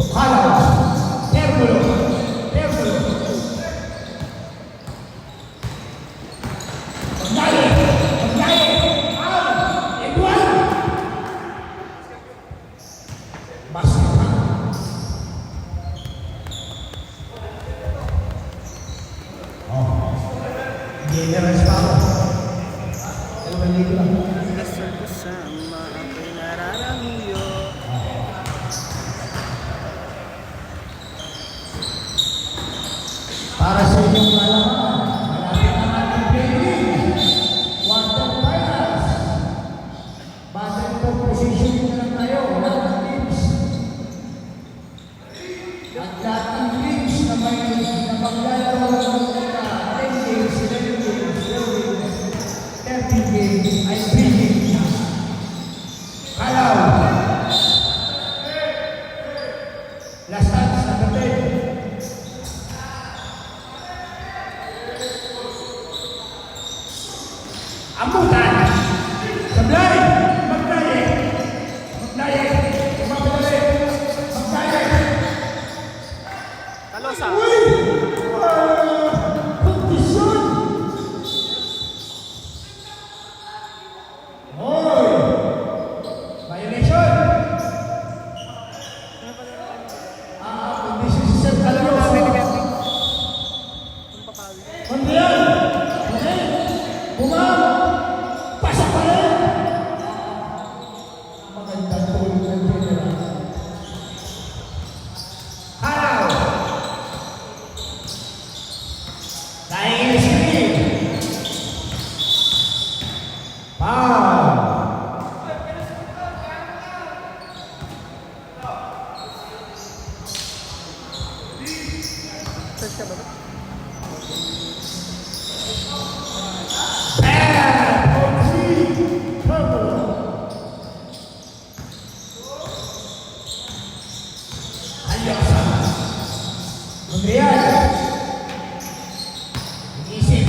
Tukalaw, Terbulo, Terbulo. Magdaye, Magdaye, Edward. Basket. Generous pa ako. Dalawang lang. Kasal ko sama ako'y nararamyo. Para sa inyong kalaman, malapit ang ating training. Quarter finals. Base po position na lang tayo. Lahat ng teams. At lahat ng teams na maglalaro ng 10 games, 11 games, 13 games, ay 3 games. Kalaw. Last chance, number 10. Ambutan. Sablay. Magdaye. Magdaye. Magdaye. Magdaye. Talosa. Kondisyon. Hoy. Violation. Kondisyon si Sir Talosa. Kondiyan. Okay. Bumang. Pasok pa rin. Magandang tulog ng general. Halaw. Dahil screen. Foul. Search ka ba? Bad for 3. Purple. Alyosa. Mondrian. Isip.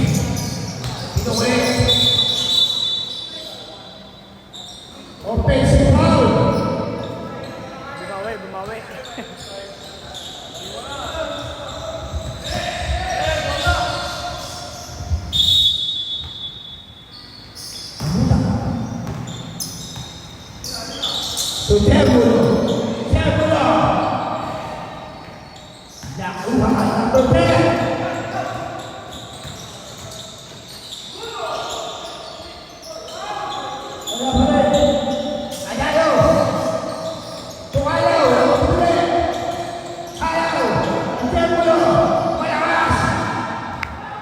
Pinukuli. Offensive foul. Bumawi, bumawi. To Terbulo. Terbulo. Nakuha ang number 10. Wala pa rin. Ayaw. Tumayaw. Tuloy. Ayaw. Terbulo. Malakas.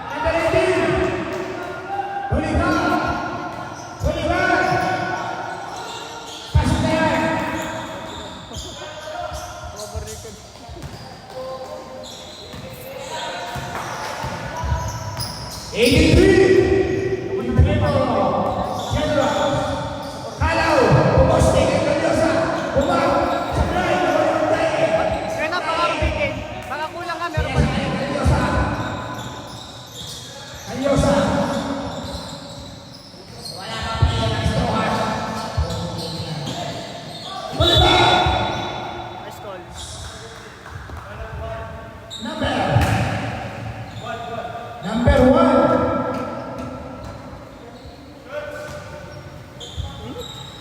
Nandalitin. Tulipan. Tulipan. Pasok na yan. Overrated. 83. General. Kalaw. Pumosting kay Kalyosa. Bumang. Sablay. Magdaye. Kaya na, baka mabitin. Baka kulang ka, meron pa. Kalyosa. Kalyosa. Wala pa pala ng stohan. Wala ba? Nice call. Number 1.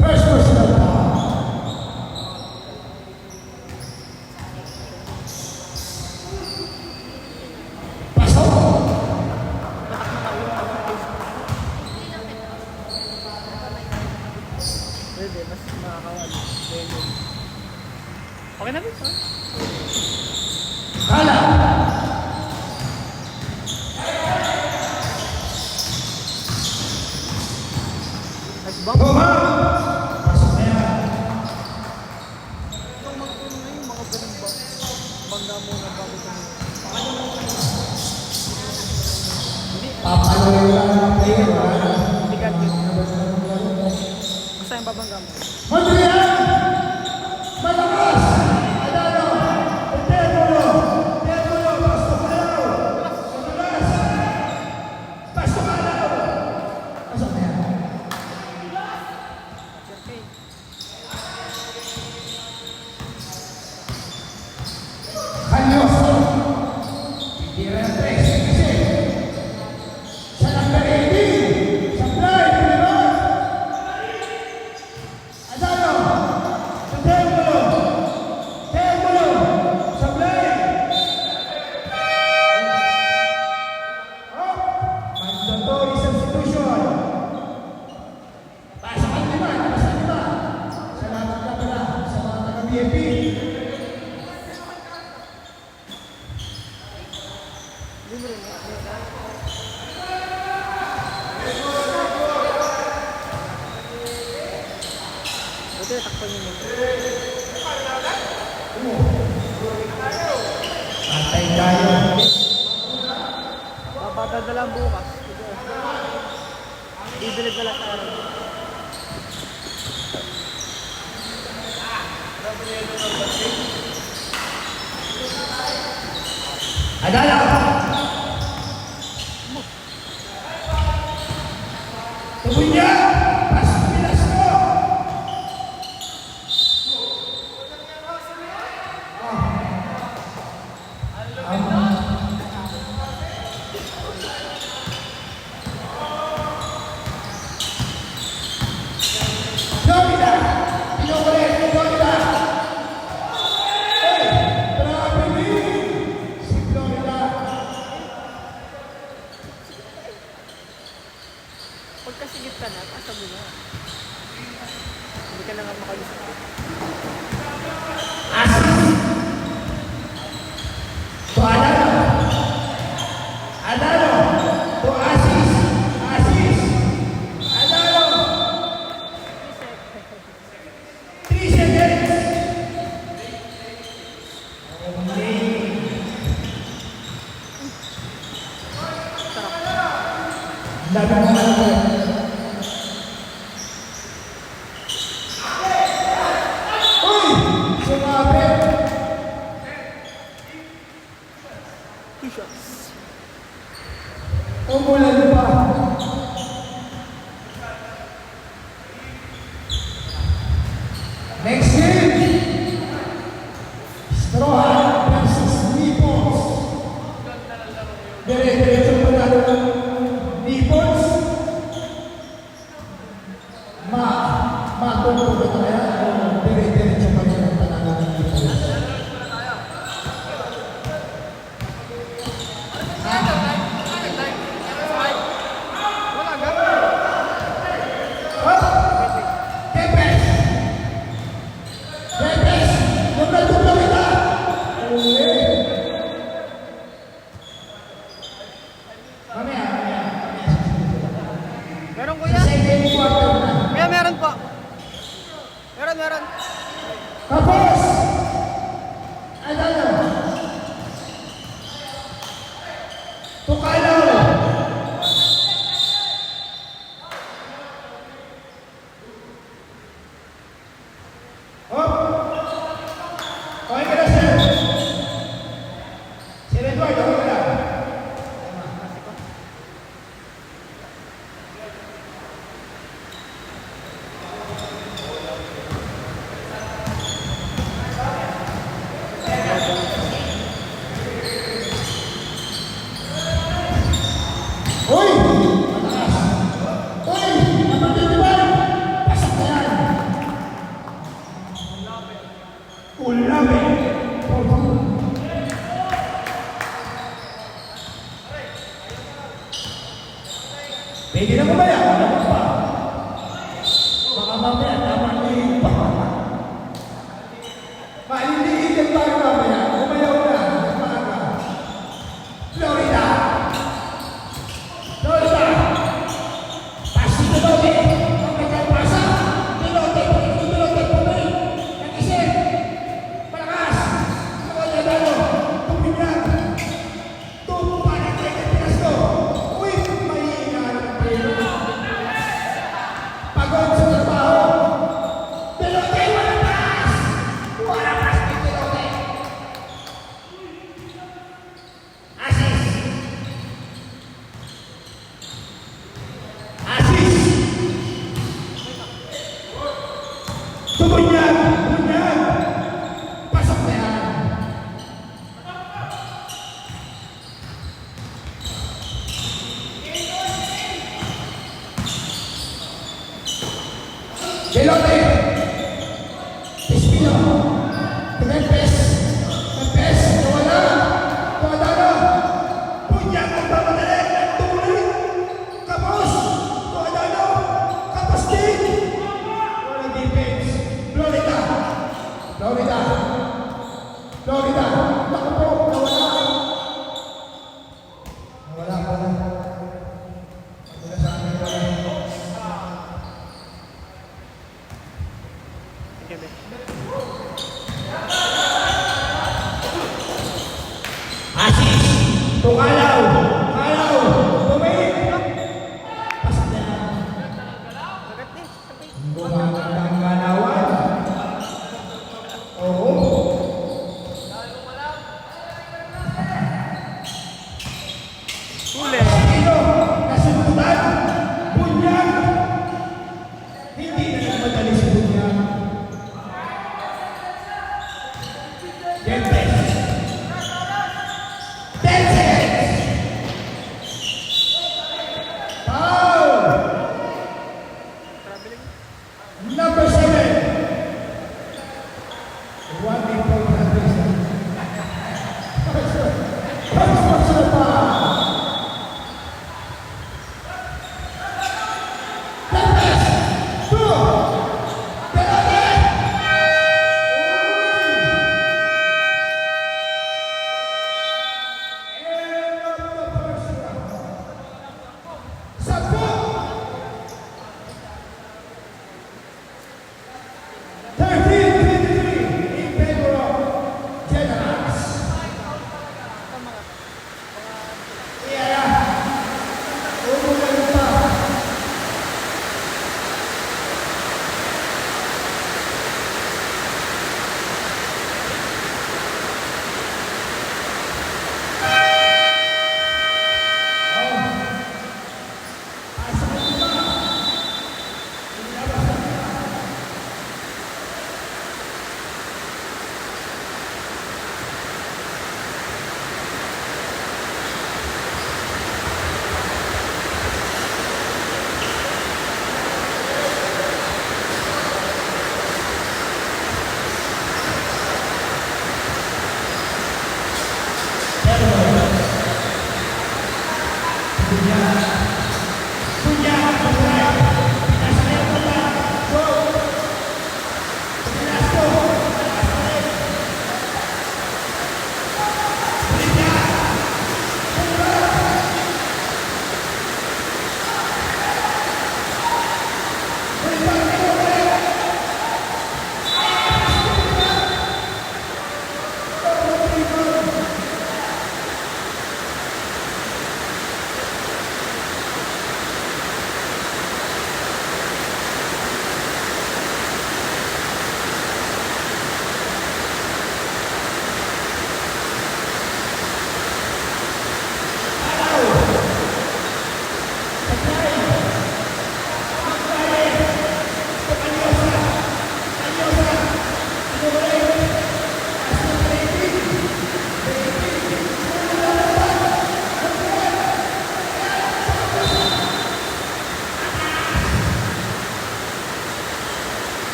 First personal foul. Pasok. Pwede, mas makakawan. Okay na ba? Kala. Nice bump. Bumang. Pasok na yan. Itong mga ganun mga ganun ba? Bangga muna bago tumulong. Papaloy lang ang player. Wala na. Hindi ka din. Basta yung babangga mo. Mondrian. Malakas. Adano. Terbulo. Terbulo. Pasok Kalaw. Malakas. Pasok Kalaw. Pasok na yan. Siyempre. Ay tayo. Papadadala ang bukas. Ibilid na lang sa araw. Adala ka pa. Tuboy niya. Pasok pilas mo. Florida. Pinukulit. Florida. Hey, grabe din. Si Florida. Pagkasigit ka na, asa mo na. Hindi ka na nga makalusot. Asis. To Adalo. Adalo. To Asis. Asis. Adalo. 3 seconds. Dami mo na ako. Uy! Sumabit! 2 shots. Umulan pa. Next game! Strohan versus Nippons. Dire-diretso panalo ng Nippons. Matulog na kaya o dire-diretso pa rin ang panalo ng Nippons. Wala nga. Oh! Tepes! Tepes! Dubla-dubla kita! Uli! Mamaya. Meron Sa kuya? second quarter na. Kuya, meron po. Meron. Tapos! Adalo! Tukalaw! Oh! Okay ka na, sir? Sir Edward, okay ka na? Uy! Mataas! Uy! Napagtitipan! Pasok na yan! Ulabi! Pwede na mamaya, wala ka pa. Baka mamaya, tamang pa. Maliliit tayo mamaya, umayaw na, nagmaga. Florida! Florida! Pasi Pilote! Ang pasa! Pilote! Pilote! Pumay! Nag-isip! Malakas! Kawal na dalo! Tuminyan! Tumpa na kaya pinas ko! Uy! Mahina ng pera! Pagod sa trabaho! Pilote! Walang pas! Walang pas kay Pilote!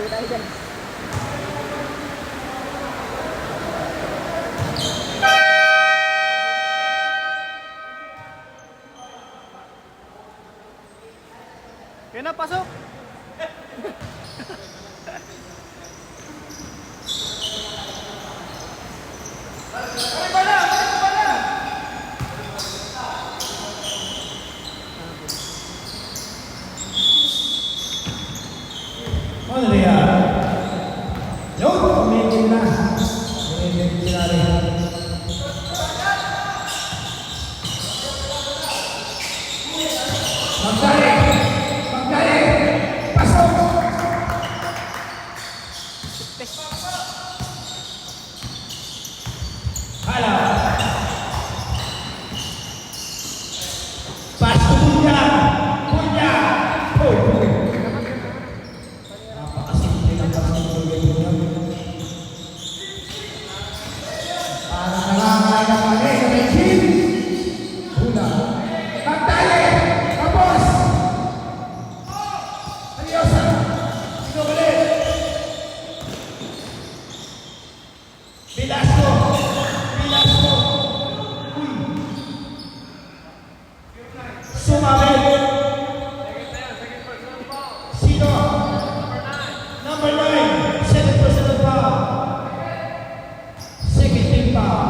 Bawi tayo dyan. Yan na, pasok! Ano na yan? Yun, kumigil na. Kumigil sila rin. Magdali! Magdali! Pasok! Hala! Pasok punya! Punya! Hoy! Napakasimple ng pagsusulit niya. Parang nangangain ng mali sa may chin. Hula. Magdali! Kapos! Seryosa! Sinukulit! Bilasco! Bilasco! Uy! Sumabit! Sino? Number 9, second personal foul. Second team foul.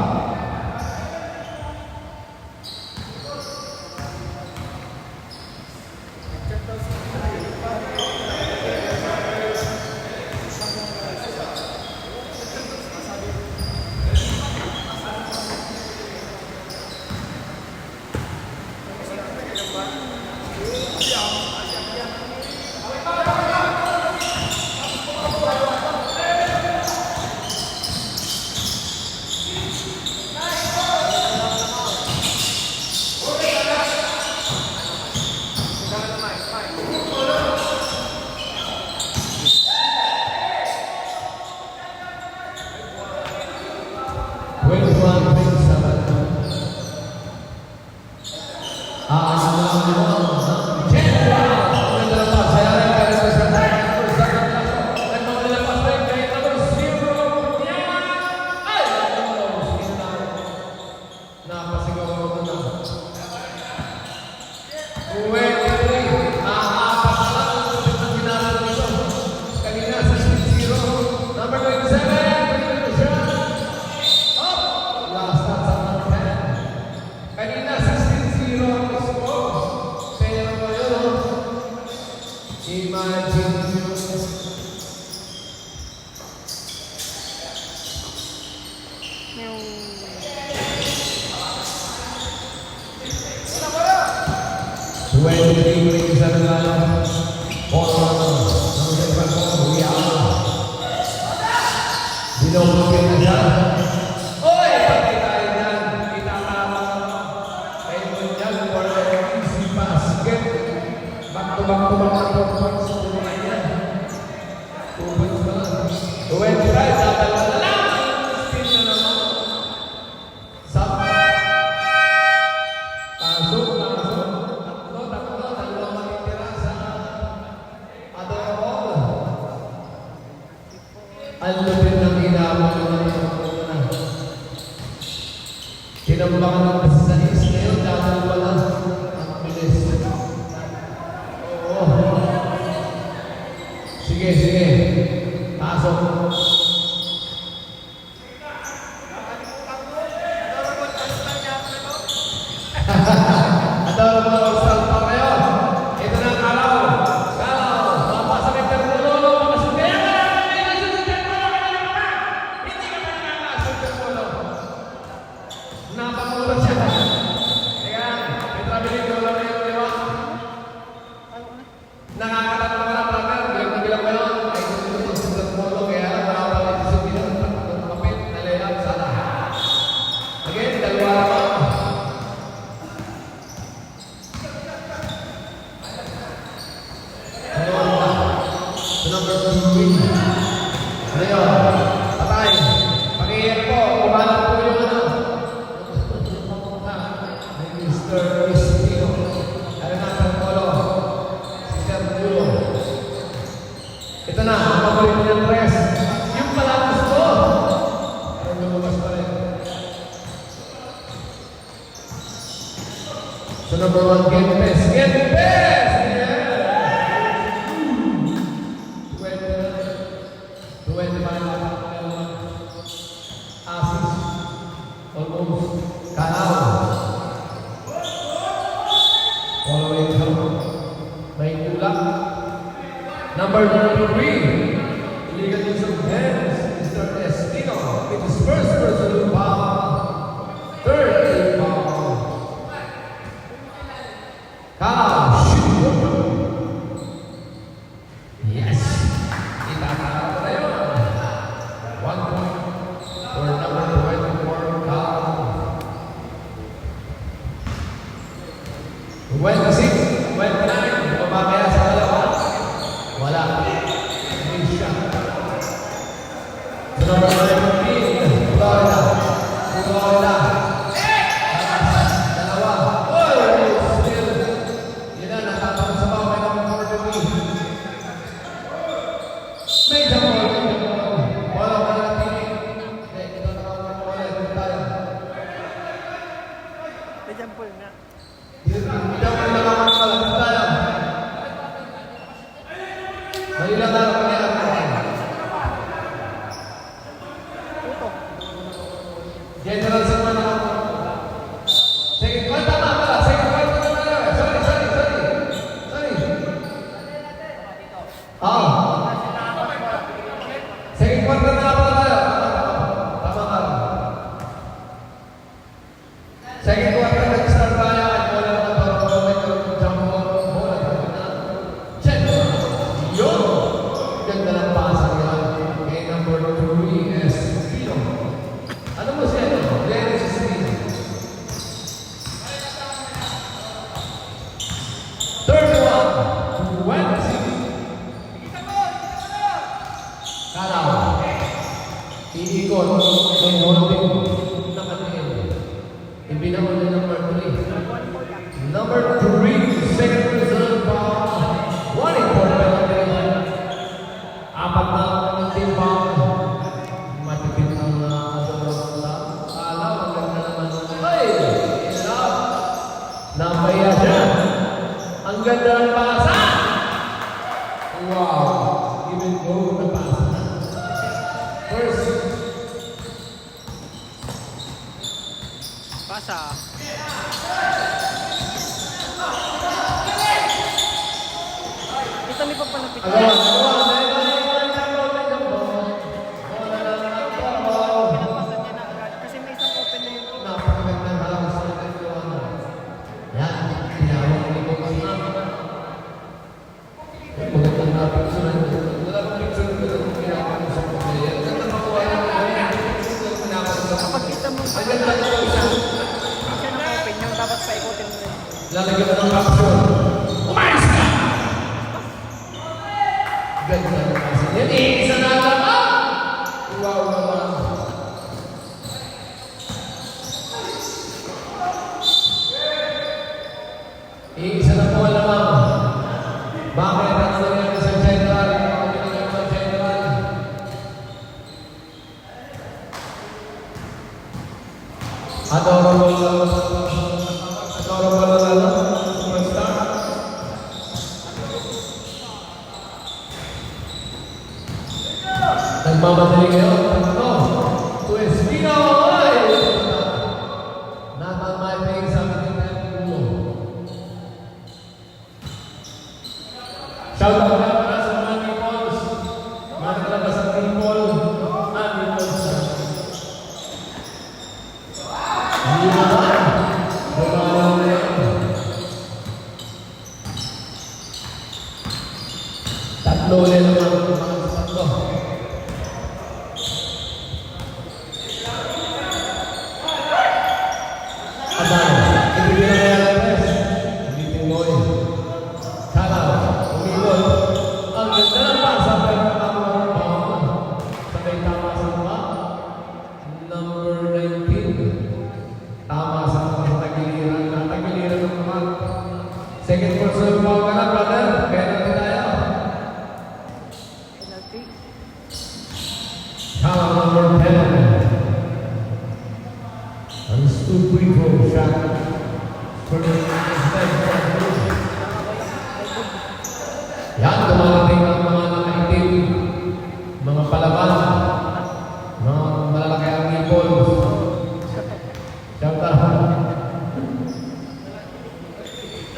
Tinambakan ng kasi sa is ngayon, dahil wala ang bilis. Oo. Sige, sige. Pasok. Adorable all-star pa kayo. Ito na ang kalaw. Kalaw. Papasok yung termulo. Papasok kaya ka na. Hindi ka na nakasok termulo. Napakulot siya. Teka, may traveling ko lang yung diwa. Nakakalat na mga brother. Bilang na bilang kayo. Ay, gusto sa termulo. Kaya wala pa rin sa bilang. Kapit, nalayang sa lahat. Again, dalawa pa. Number 2. Ngayon, patay. Pag-iyan po, kumalat po yung ano. Mr. Estino. Ano na, San Polo. Si Sir Julio. Ito na, ang paborito. So number 1, Gentes. Gentes! Yeah! 25 Asis. Almost. Kanao. Following him. May kulang. Number 3. Illegal use of hands. Mr. Estino. It is first personal foul. Third foul. Shoot. Yes. Itatara ko na yun. 1 point for number 24, Cal. 26, 29. Pumamaya sa dalawa. Wala. Hindi siya. So number 17, Florida. Florida. Dalawa. Still. Yun na, natapang sa bawah ng number 43. May jump ball. Wala ka na natin. Ito na wala. Ito tayo. May jumper nga. Ito na naman pala. Ito tayo. Malila na lang kanya. Ito. General sa mga second point tama pala. Second point na pala. Sorry. Second point na pala tayo. Tama ka. Second quarter nag-start tayo at wala na ito. May jump ball. Bola. Check. Yun. Ganda ng pasa nila. Kay number 3 is Pino. Ano mo siya? Dennis Pino. Third one. 20. Kalaw. Iikot. May holding. Nakatingin. Ibinawal na number 3. Number 3, second result foul. 1 for penalty. Apat na ng team foul. Matipid ang alam. Maganda naman. Ay! Enough! Namaya siya. Ang ganda ng pasa! Wow! Even go na pasa. First. Pasa. Ito may papalapit. Pinapasan niya na agad. Kasi may isang open na yung team. Kapag kita mo sa siya na open, yung dapat paikutin mo rin. Lalagyan mo ng caption. Umayos ka! Ganda na kasi. Yan eh, isa na lang. Wow naman. Isa na po alam. Bakit ang nangyari sa general? Bakit ang nangyari sa general? Adorable superstar. Nagmamadali ngayon. To Espino. Natamay pa yung sabi ni Pedro. Shout out na para sa mga peoples. Mga talaga sa people. Peoples. Hindi naman. Bumalaw na yun. Tatlo ulit naman ang mga tatlo. Adan, ibigay na kaya ng press. Hindi Pinoy. Kalaw, umikot. Ang ganda ng pasa, pero nakakuha ng bawang. Sabay tama sa mga. Number 19. Tama sa mga tagiliran. Tagiliran ng mga. Second person mo ka na, brother. Penalty tayo. Penalty. Kalaw number 10. Ang stupid ko shot. Yan, dumarating ang mga nakaitim, mga palaban, mga malalaki ang ibon. Shout out.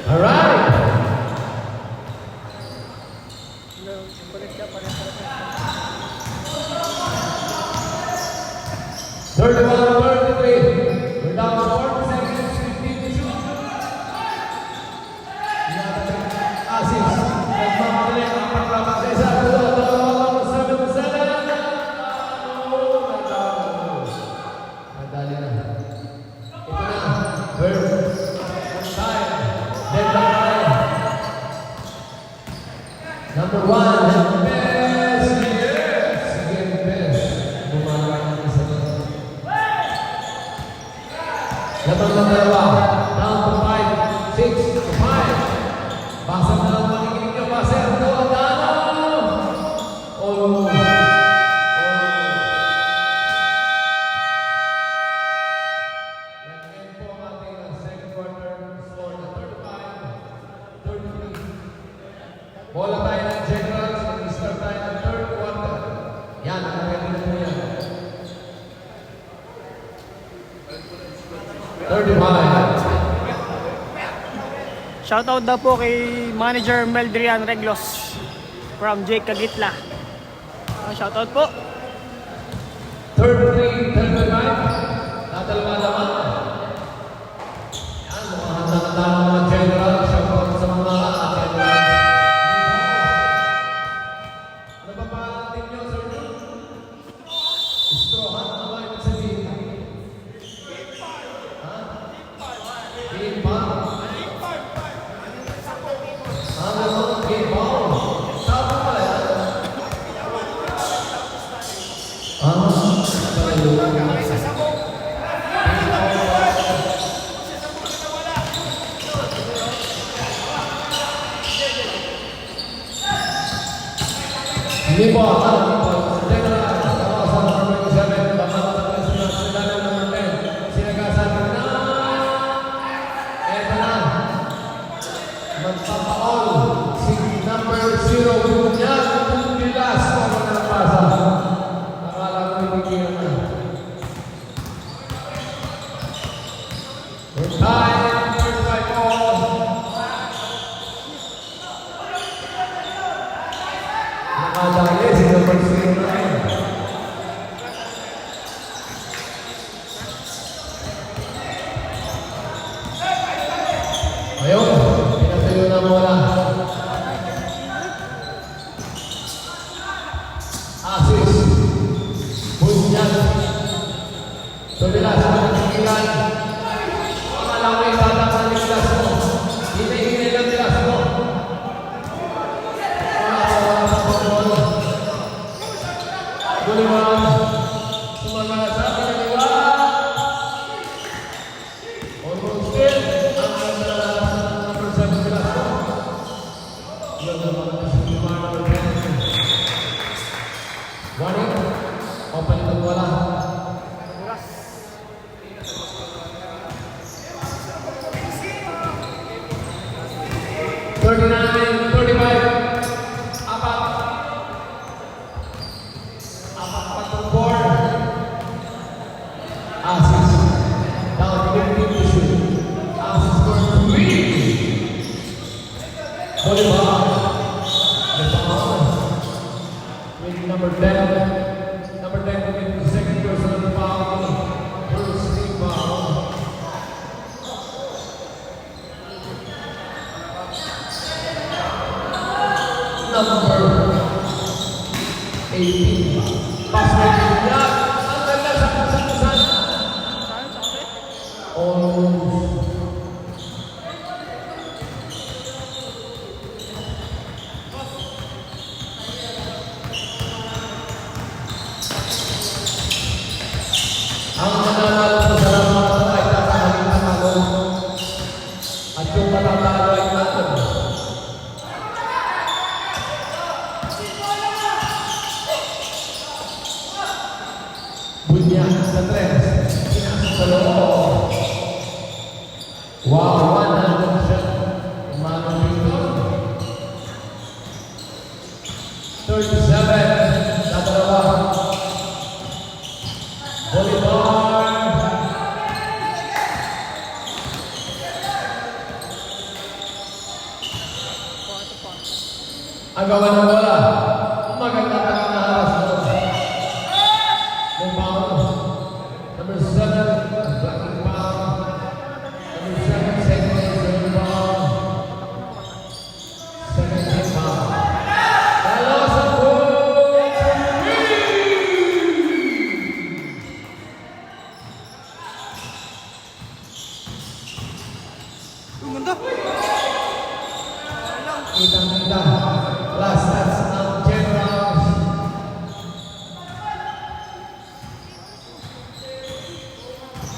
Alright! Kulit ka pa rin. 31-33. We're down to 40 seconds, 15 to shoot. Asis. Nagmamadali ang paglaban sa isa. Dalawa, 7 to 7. Madali na. Ito na. Bird. Time. Deadline time. Number 1. Best. Sige, best. Bumaba ng isa na. Labang ng dalawa. Down to 5. 6 to 5. Basa na lang makikinig nyo. Basa ang dalawa. Dano! Almost. Nag-end po ang ating second quarter score na 35-33. Bola tayo ng generals. Nag-start tayo ng third quarter. Yan, nakaready na po yan. 35. Shoutout daw po kay Manager Meldrian Reglos from Jake Kagitla. Shoutout po. 33, 35. Dadalawa naman. Yan, mga handa-handa ng mga general. Shoutout sa mga general. Ano ba pangalan din nyo, Sir John? Istrohan? Ano ba ibig sabihin? Ha? Game bomb. Ano? Game bomb. Saan po pala yan? Hindi po, general, kawasan number 27, bakalatan na sila number 10, sinagasan na, eto na, magpapaol, si number 0, Bunyag, Pilas, ako na napasa, akala ko hindi na. Time, 35 all. Nakadali si number 0 na yun. Ayun, pinatayo na muna. Asis, Bunyag, Tubilas, Tubilas. Akala ko itatakpan ni Pilas mo. Hinay-hinay lang Pilas mo. Buliwan, sumama sa kaliwa. Almost still, ang ganda na number 7 Pilas mo. Yun naman si Buliwan number 10. Warning, open ito wala. Thirty-nine, 35. Apat. Apat patong board. Asis. Down to 15 to shoot. Asis scored 3. Bolivar. Lebron. With number 10. Number 10 with the second personal foul. First team foul. Number 18. Password niya. Ang ganda sa kasakusan. Almost. Ang mananalo sa salamat ay tatamaling tamalo. At yung matatalo ay natin. Bunyag sa tres. Pinasok sa loob. Wow, 1 Agawan ng bola. Maganda na naharas doon. Mumbaon. Number 7, blocking foul. Number 7, second is foul. Second team foul. Dalawa sa goal. Ganda. Kitang-kita. Last stats ng Generals.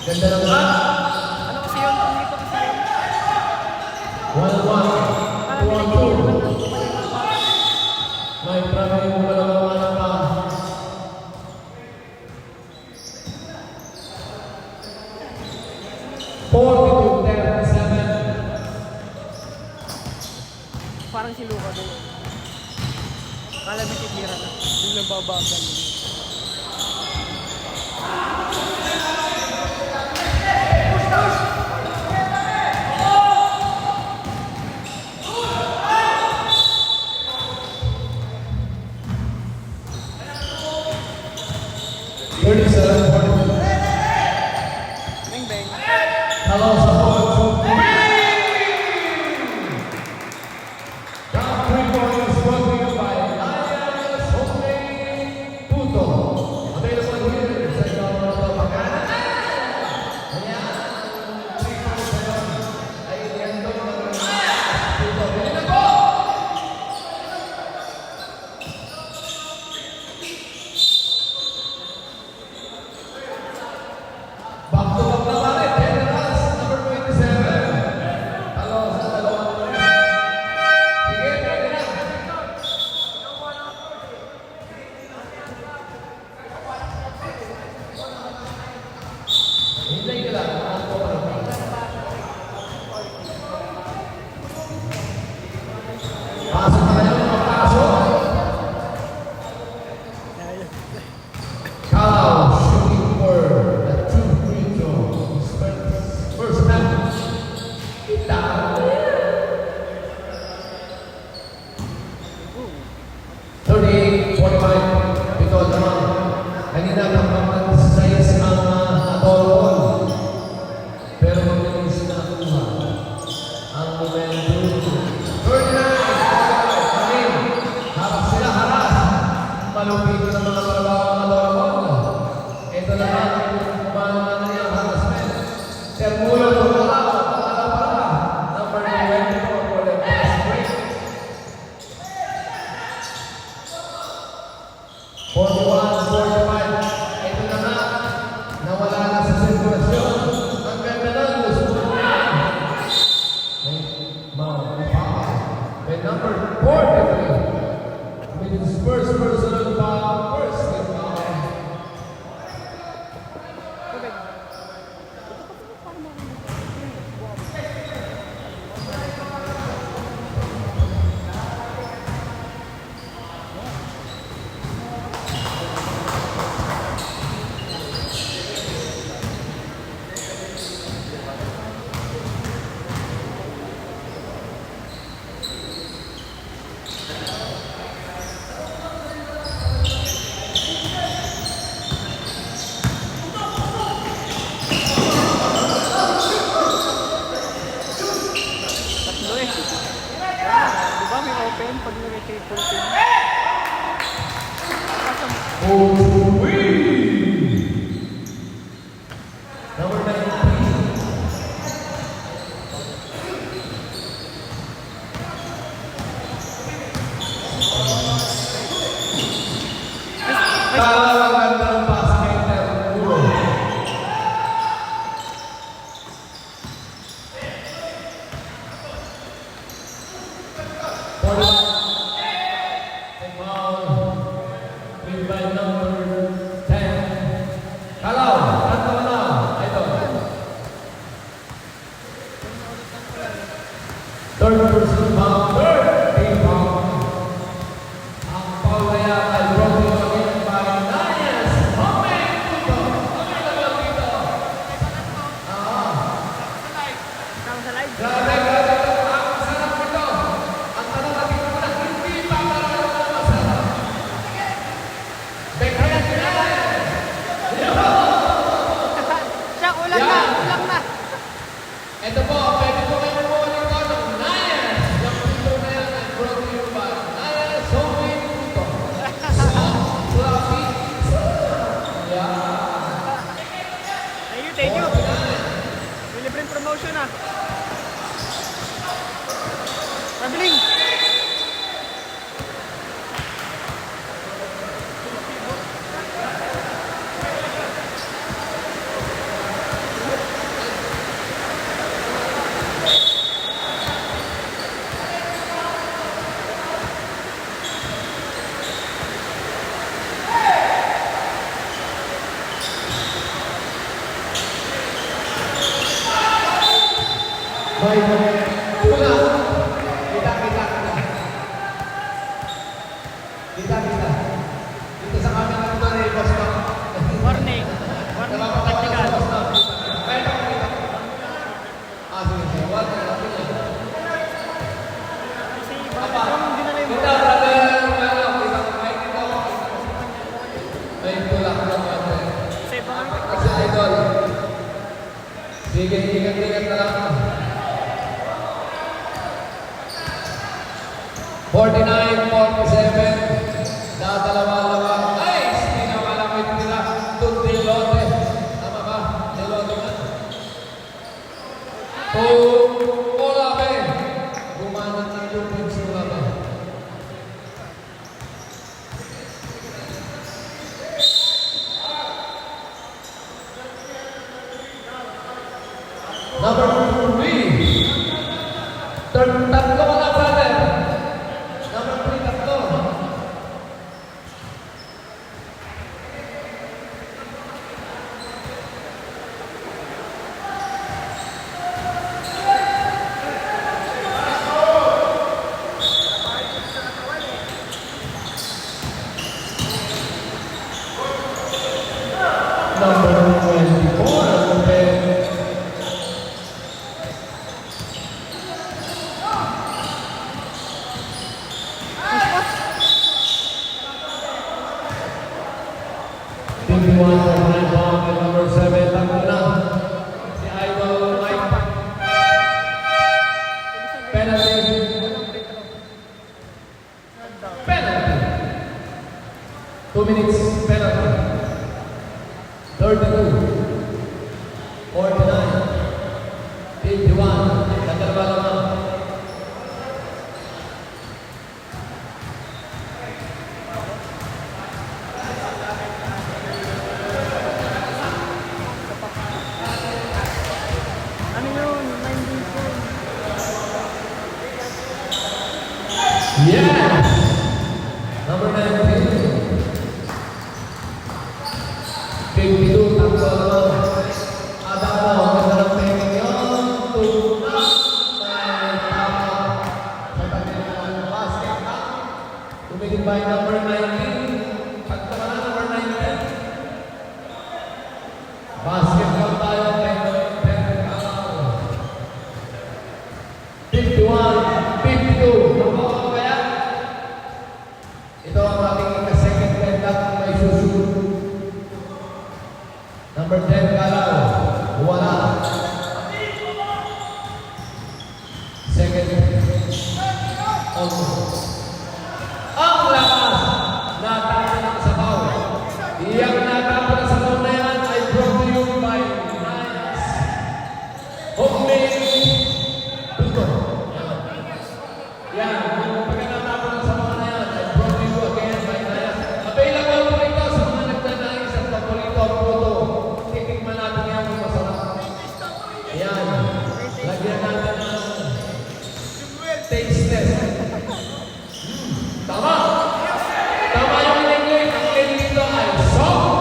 Ganda ng Ano kasi yun? Hindi ko kasi yun. 1-1. Parang 2-2. May primary mo malaman pa. Parang si Luka doon. Kala mo titira na. Biglang babagal. Beng beng. Hello sa Hall. Top 3 points brought to you by Lions Homemade Puto. Available here sa Ikaw Pagana. Ayan. 3 points na yun. Ay, yan doon ng Puto. Bili na po! Back to back na pare. Generals, number 27. Talo sa dalawang points. Sige, pwede na. Hintay ka lang. Ako pa lang. Pasok na kayo, mga pasok. Kalau shooting for the 2 free throw. First time. Kita. 38-45. Ito naman. Kanina kapag size ang atolon. Pero mabilis na kuha. Ang momentum. 39. Kanin. Harap sila harap. Malupit na mga trabaho ng atolon. Ito naman kung paano na yung harassment. Termulo ng para. Number 24 for the fast break. 41-45. Ito na nga. Nawala na sa sirkulasyon. Ang ganda na. Gusto mo na. May foul. May number 43. With his first personal foul. First team foul. Tatlo eh. Di ba may open pag nag-triple team? Number 19. Parang ang ganda ng basket na ulo. By number 10. Kalaw, tanto na. Ito. Third person foul. Third team foul. Ang foul na yan ay brought to you again by Lions Homemade Puto. Available dito. Kasama sa live. Grabe. Ang sarap nito. Ang tanong natin muna, hindi pa ba libreng promotion ah. Traveling. May tula. Kita. Dito sa kami ng ito ni Boss Tom. Warning. Warning po tactical. Sige. Wag na. Kasi baka yung dinala yung Kita, brother. Kita. May tula ka naman. Kasi baka Kasi idol. Sige, ingat na lang. 49-47. Dadalawa-lawa. Nice! Pinamalapit nila. Delote. Tama ba? Delote na. Olabe. Gumanat ng Jupin si Olabe. Number 3. Tatlo mga brother. Number 3, tatlo. Number 24, open. Number 7, tatlo na. Si Idol Mike. Penalty. 2 minutes penalty. 32. 49. 51. Nagdalawa lang. ano yun? 19 po. Yes! Number 19. 52, tatlo naman. Adamo, ang ganda ng timing yun. Tuna. May tama. Sa tabi ng basket na. Tumitin by number 19. Tatlo ka na, number 19. Basket lang tayo kay number 10. 51, 52. Nakuha kaya? Ito ang ating second leg at may susunod. Number 10, Galaw. Wala. Second. Almost. Ang lakas. Natapos ng sabaw. Iyang natapos ng sabaw na yan ay brought to you by Nice. Homemade Puto. Yan. Yung pagkatapos ng sabaw na yan ay brought to you again by Nice. Available po ito sa mga nagdadayos at paborito ang puto. Titikman natin yan kung masarap. Ayan. Lagyan natin ng taste test. Tama! Tama yung in-English. Ang in dito ay soft,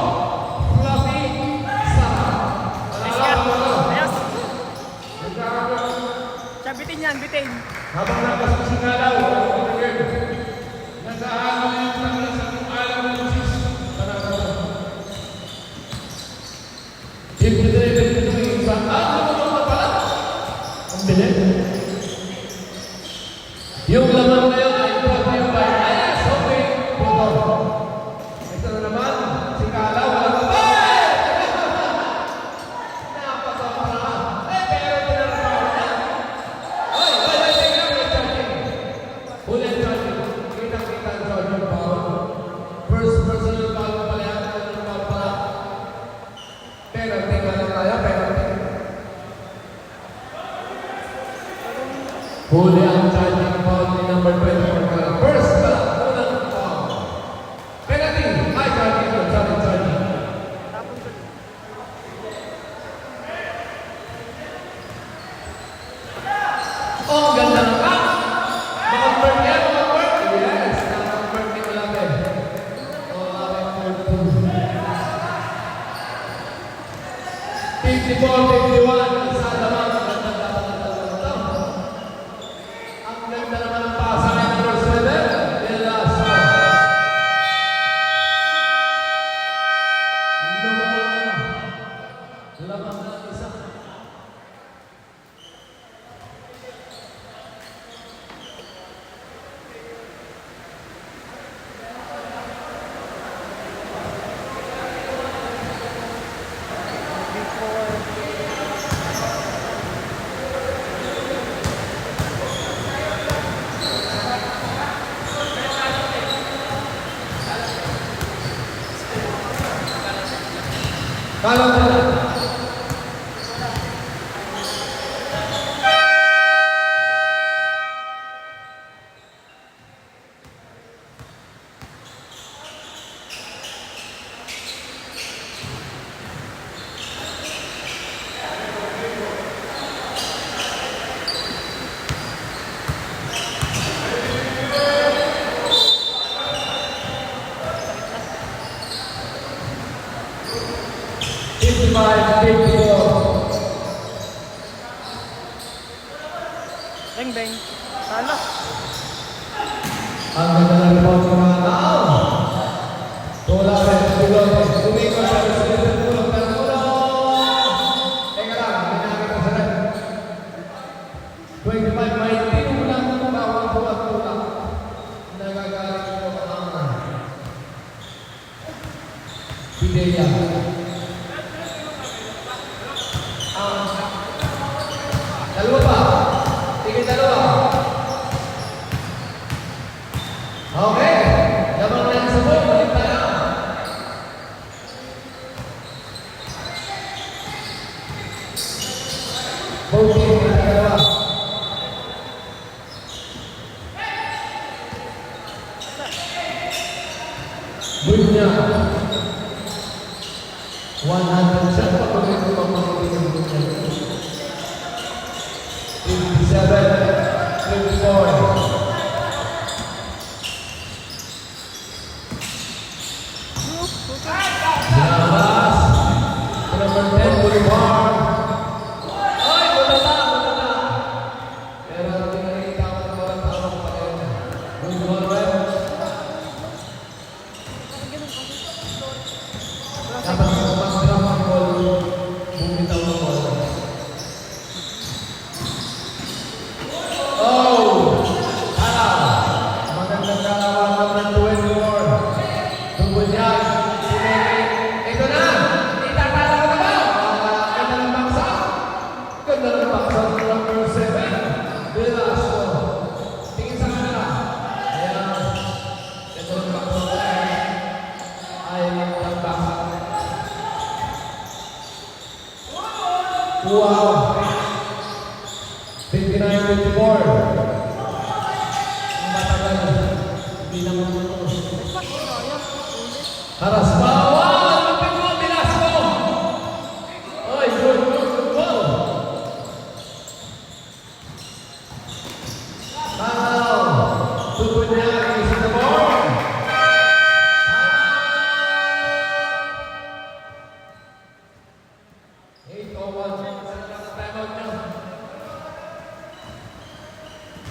fluffy, sarap. Ayos. Siya, bitin yan, bitin. Habang nakasasingalaw, nag-aaral yung kanya sa kung alam mo yung sis. Ibigay sa ano mo pala? Ang bilis. Yung laman na yun ay brought to you by Ayas Hope Puto. Ito na naman, si Kalaw, wala ba? Ay! Napasama naman. Pero pinarapaw na. Ay, tingnan mo yung charging. Ulit charging. Kita-kita ang charging power. First personal power pala yan. Personal power pala. Penalty ka lang tayo, penalty. Huli ang charging foul ni number 24 ka. First ka, unang foul. Penalty, high charging foul, charging. Oh, ang ganda ng cup! Maka-convert yan, maka-convert! Yes, naka-convert ni Olabe. Olabe 14. 54-51, isa lamang. Ang ganda naman ng pasa ni number 7, De Lasso. Lamang na isa. Kalau tidak, Beng beng. Talo. ang ganda ng rebound ng mga tao. Tula rin, tulog. Tumikot sa receiver, tulog ng tulog. Teka lang, may nakakita sa rin. 25, may tinulang ng bawang buwat-tulak. Nagagalit ko ang Pidea. Dalawa pa. Tingin dalawa. Okay. Lamang na sa ball. Balik pa lang. Okay. Dalawa. Bunya. 100 shot. Patuloy ko ang mga 57-54. Labas. Number 10, Boulevard. Ay, wala na. Pero tinakita ko na walang tawag pa rin. Boulevard. Dapat mag-drop ang ball. Bumitaw ng ball. Oh! Magandang kalawan ng 24. Tungkol yan. Ito na! Itatala ko na ba? Ganda ng baksa. Ganda ng baksa ng number 7. De Lasso. Tingin sa kanila. Ayan. Ganda ng baksa ng ay ng baksa. Wow! 59-54. Ang matagal. Hindi naman ito. Haras bawal! Lupit mo, De Lasso! Oy, good goal! Tanaw! Tupod niya, isa na board!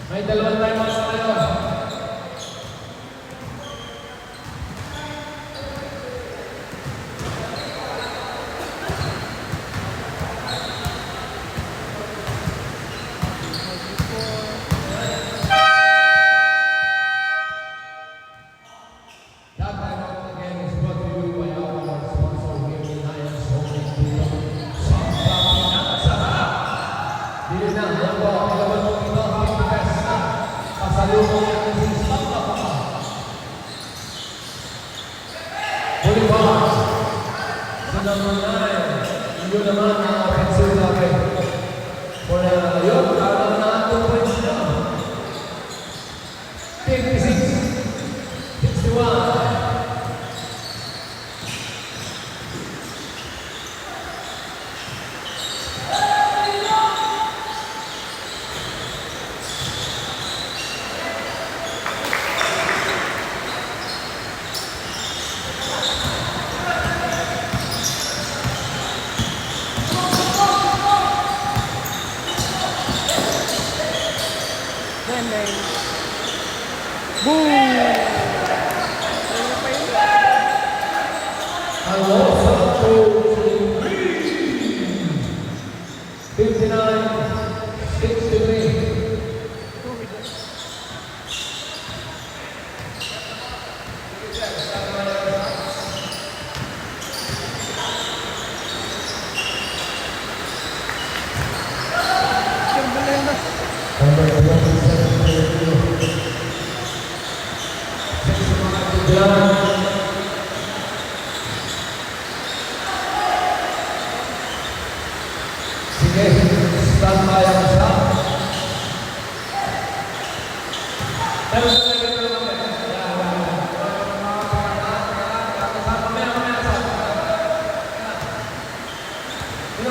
May dalawang timeouts tayo. That timeout again is brought to you by our sponsor, Gaming Lions Home Studio. Dili na, yan po, ilawan mo ito, 50 pesos na. Pasalubong yan ng sinisama pa. Boulevard. Sa number 9, yun naman ang offensive natin. For yun, kaya naman ang 2 points na. and then boom! Ayun pa yun. Hello, Santo 59-63. Number 27. Sige, stand by ang isa. Pero sa mga ito naman ilan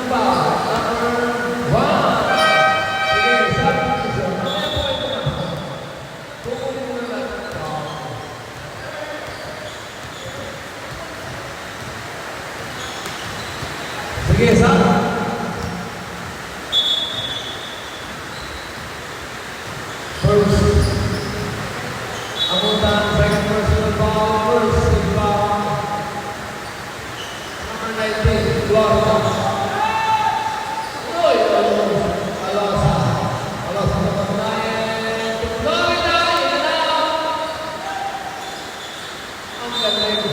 ba? Number 1. Sige, sabi ko siya. Mamaya po ito na. Kukunin mo na lang. Sige, sabi. First, amuntan, second personal foul, first team foul. Number 19, Florida. Oy, Alasa. Alasa number 9, Florida, yun na. Ang galing.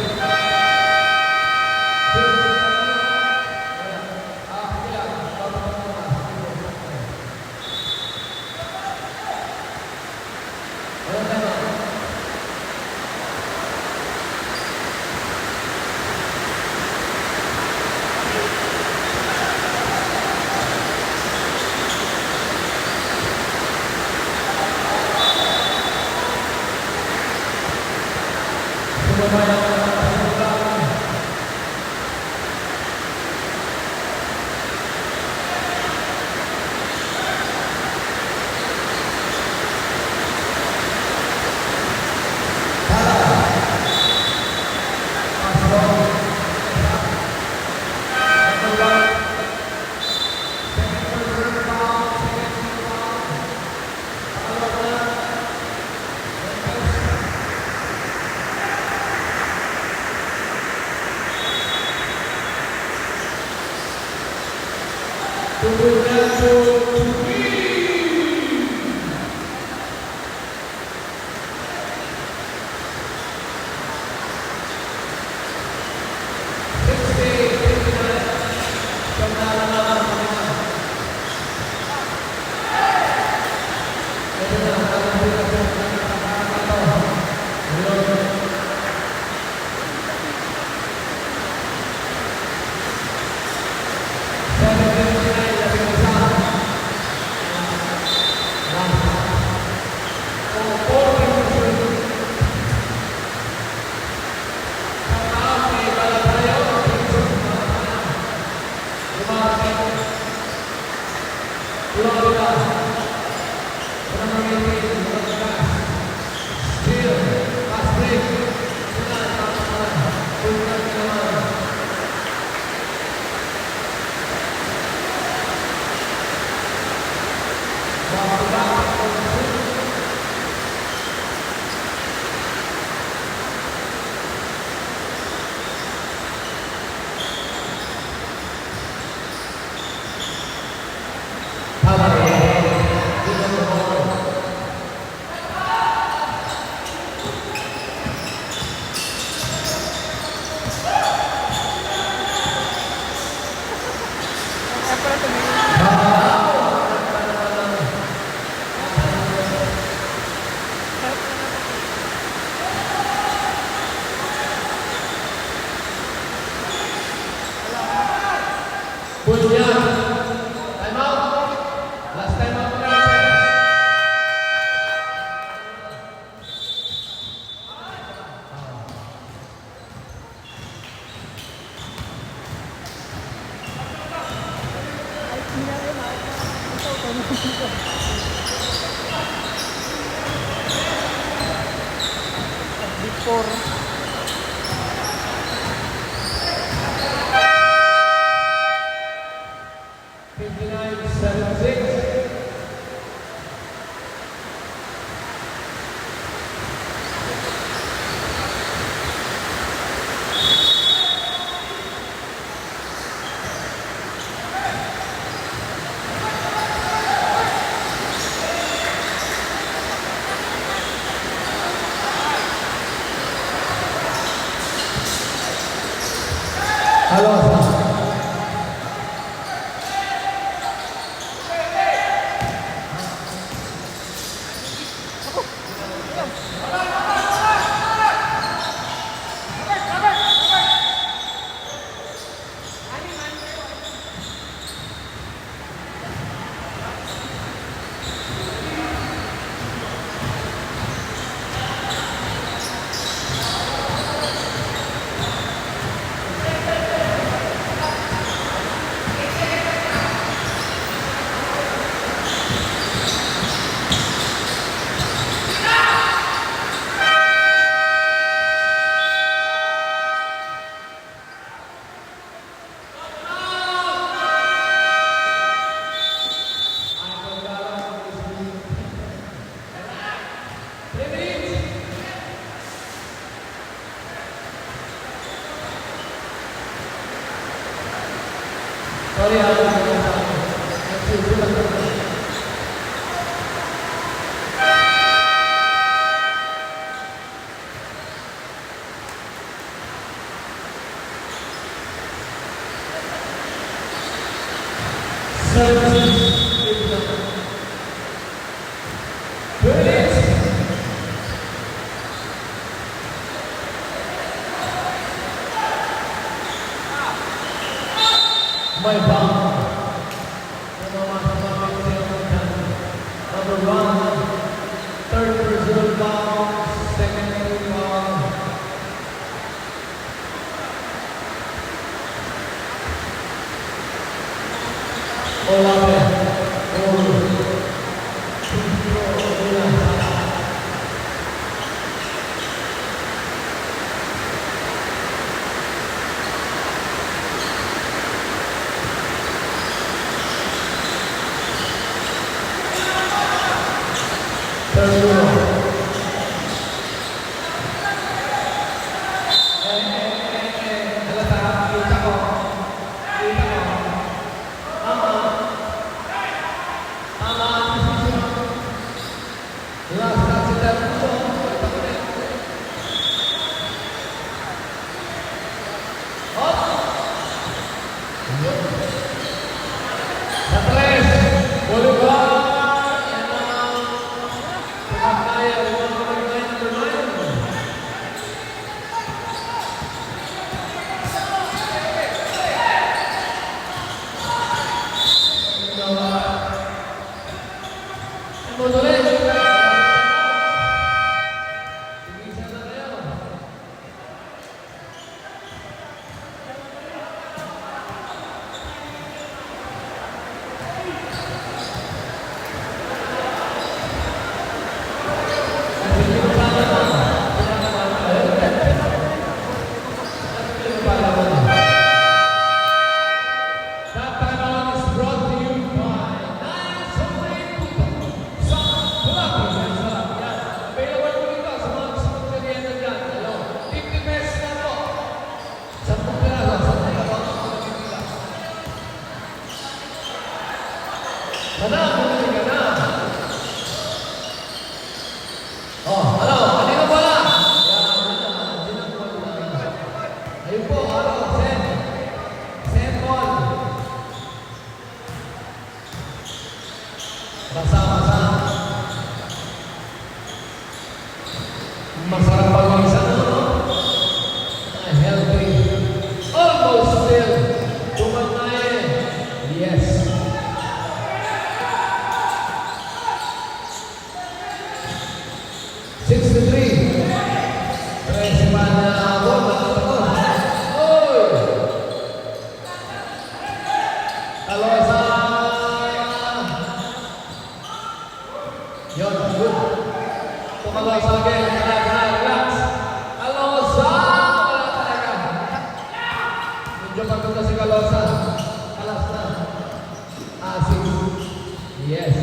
Before. number 1. Third personal foul. Second foul. Olave. Masarap pag-isa, no? Healthy. Almost still. Tumanay. Yes. Yun, good. Tumalosa again. Relax. Kalosa! Wala talaga. Medyo pagpunta si Kalosa. Alas na. Six. Yes.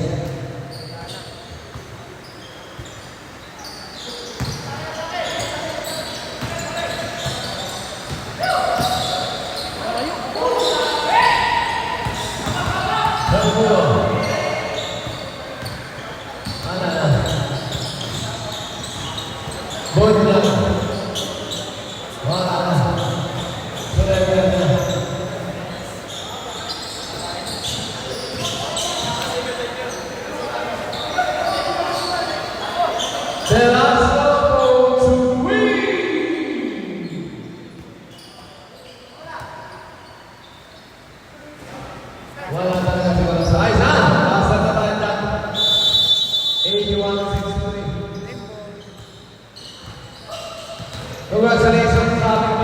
Wala talaga siguro sa Aisan. Basta na tayo dyan. 81-63. Congratulations sa ating